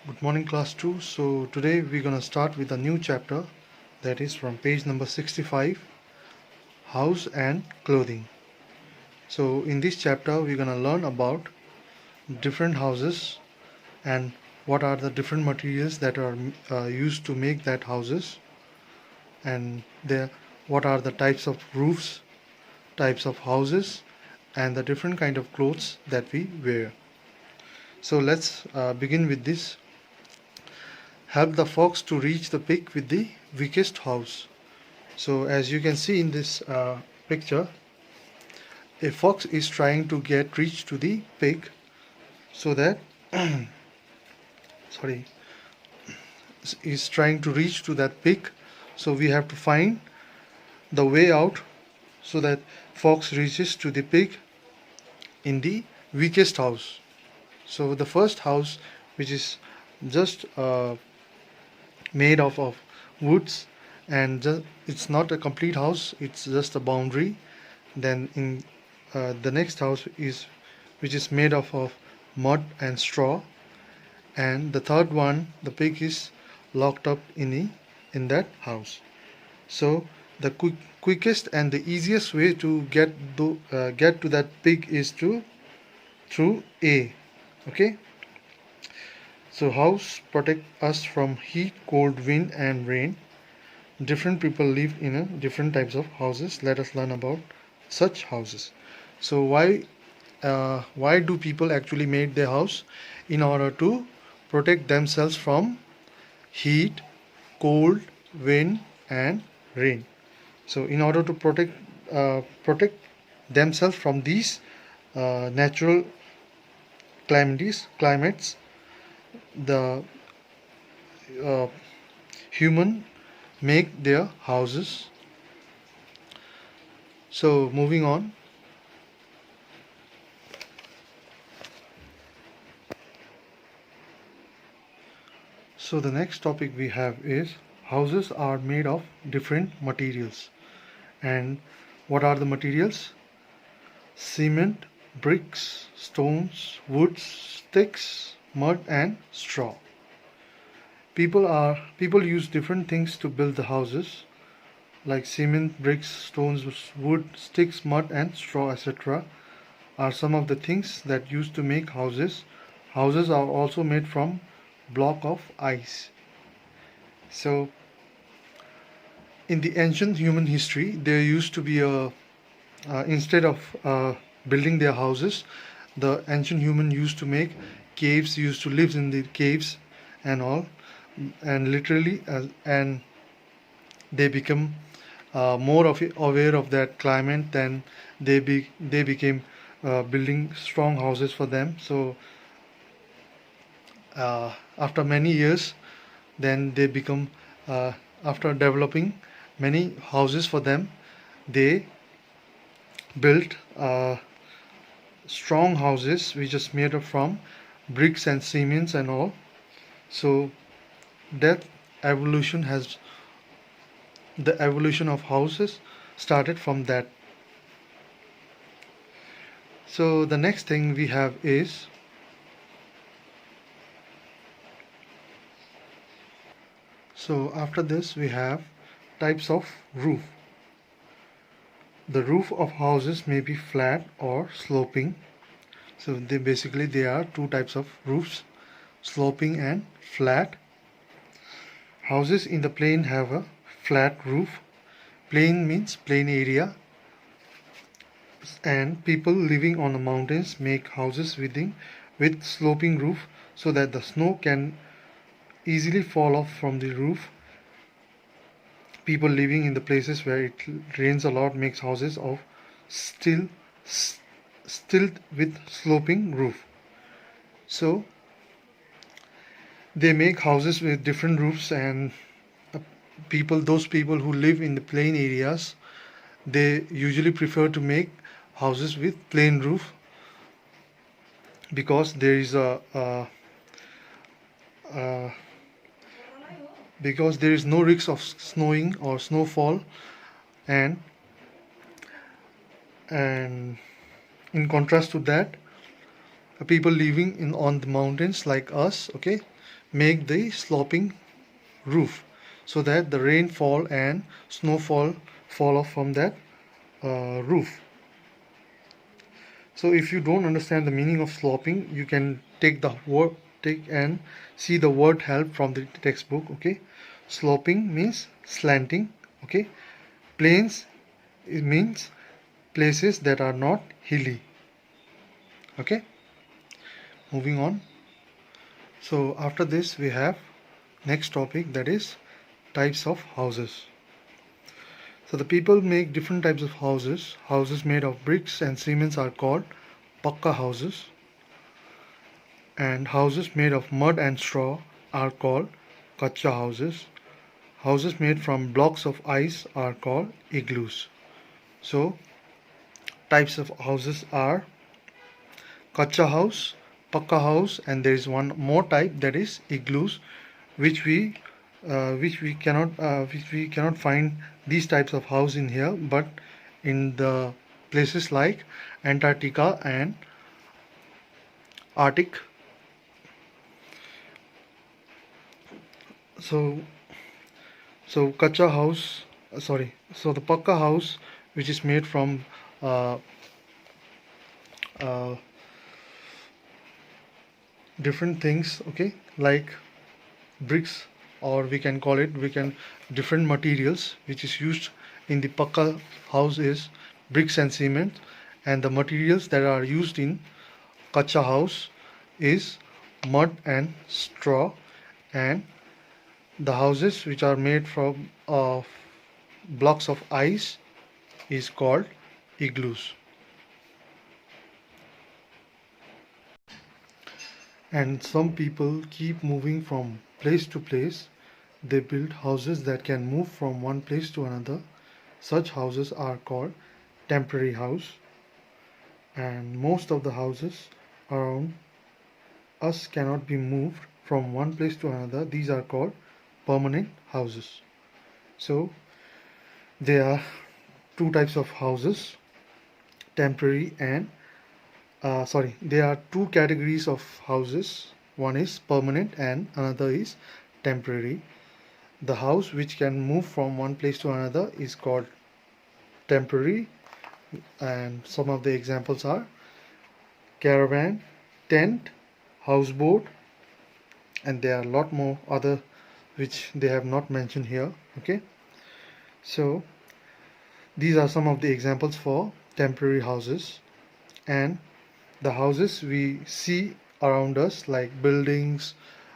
Good morning, class 2. So today we're going to start with a new chapter, that is from page number 65, House and Clothing. So in this chapter we're going to learn about different houses and what are the different materials that are used to make that houses, and what are the types of roofs, types of houses, and the different kind of clothes that we wear. So let's begin with this. Help the fox to reach the peak with the weakest house. So as you can see in this picture, a fox is trying to reach to the peak, so that sorry, is trying to reach to that peak. So we have to find the way out so that fox reaches to the peak in the weakest house. So the first house, which is just made of woods, and it's not a complete house, it's just a boundary. Then in the next house is which is made of mud and straw, and the third one, the pig is locked up in that house. So the quickest and the easiest way to get to that pig is through A. Okay. So house protect us from heat, cold, wind and rain. Different people live in different types of houses. Let us learn about such houses. So why do people actually make their house? In order to protect themselves from heat, cold, wind and rain. So in order to protect themselves from these natural climates, the human make their houses. So moving on. So the next topic we have is houses are made of different materials. And what are the materials? Cement, bricks, stones, woods, sticks, mud and straw. People use different things to build the houses, like cement, bricks, stones, wood, sticks, mud and straw, etc. are some of the things that used to make houses. Houses are also made from block of ice. So in the ancient human history, there used to be instead of building their houses, the ancient human used to make caves, used to live in the caves and all, and literally and they become more aware of that climate. Then they became building strong houses for them. So after many years, then they become after developing many houses for them, they built strong houses which is made up from bricks and cements and all. So that evolution has the evolution of houses started from that. So the next thing we have is after this we have types of roof. The roof of houses may be flat or sloping. So there are two types of roofs, sloping and flat. Houses in the plain have a flat roof. Plain means plain area. And people living on the mountains make houses with sloping roof, so that the snow can easily fall off from the roof. People living in the places where it rains a lot makes houses of stilt with sloping roof. So they make houses with different roofs, and those people who live in the plain areas, they usually prefer to make houses with plain roof, because there is because there is no risk of snowing or snowfall, and in contrast to that, people living on the mountains like us, okay, make the sloping roof so that the rainfall and snowfall fall off from that roof. So if you don't understand the meaning of sloping, you can take and see the word help from the textbook. Okay, sloping means slanting. Okay, plains, it means places that are not hilly. Okay, moving on. So after this we have next topic, that is types of houses. So the people make different types of houses. Houses made of bricks and cements are called pakka houses, and houses made of mud and straw are called kacha houses. Houses made from blocks of ice are called igloos. So types of houses are kacha house, pakka house, and there is one more type, that is igloos, which we cannot find these types of house in here, but in the places like Antarctica and Arctic. So kacha house, so the pakka house, which is made from uh, uh, different things, okay, like bricks, or we can different materials which is used in the pakka house is bricks and cement, and the materials that are used in kacha house is mud and straw, and the houses which are made from blocks of ice is called igloos. And some people keep moving from place to place. They build houses that can move from one place to another. Such houses are called temporary house. And most of the houses around us cannot be moved from one place to another. These are called permanent houses. So there are two types of houses, temporary and there are two categories of houses. One is permanent and another is temporary. The house which can move from one place to another is called temporary, and some of the examples are caravan, tent, houseboat, and there are a lot more other which they have not mentioned here. Okay, so these are some of the examples for temporary houses. And the houses we see around us, like buildings,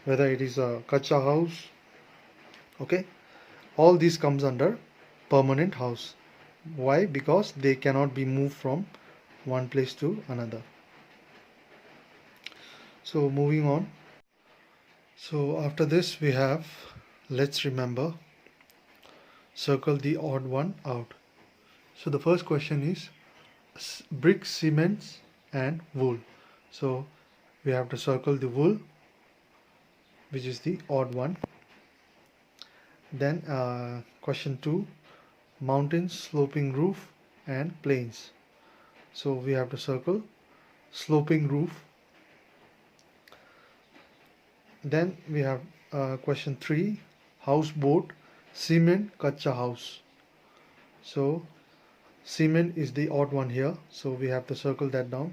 whether it is a kacha house, okay, all this comes under permanent house. Why? Because they cannot be moved from one place to another. So moving on. So after this we have, let's remember, circle the odd one out. So the first question is brick, cements and wool. So we have to circle the wool, which is the odd one. Then question 2, mountains, sloping roof and plains. So we have to circle sloping roof. Then we have question 3, houseboat, cement, kacha house. So cement is the odd one here, so we have to circle that down.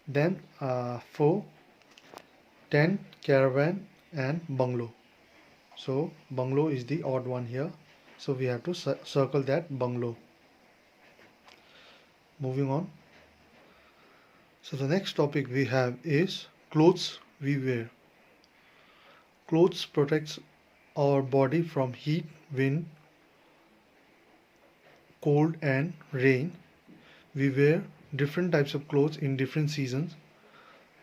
Then 4, tent, caravan and bungalow. So bungalow is the odd one here, so we have to circle that bungalow. Moving on. So the next topic we have is clothes we wear. Clothes protects our body from heat, wind, cold and rain. We wear different types of clothes in different seasons.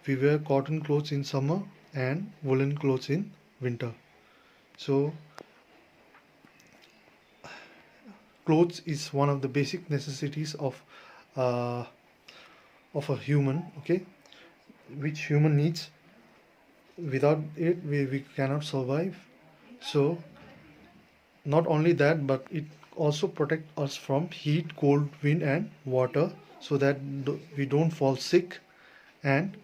We wear cotton clothes in summer and woolen clothes in winter. So clothes is one of the basic necessities of a human, okay, which human needs. Without it we cannot survive. So not only that, but it also protects us from heat, cold, wind and water, so that we don't fall sick. And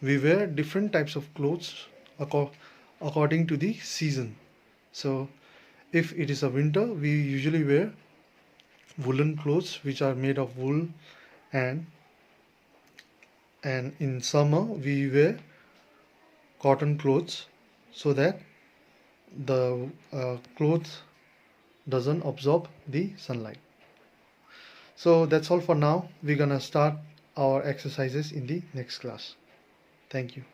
we wear different types of clothes according to the season. So if it is a winter, we usually wear woolen clothes which are made of wool, and in summer we wear cotton clothes, so that the clothes doesn't absorb the sunlight. So that's all for now. We're gonna start our exercises in the next class. Thank you.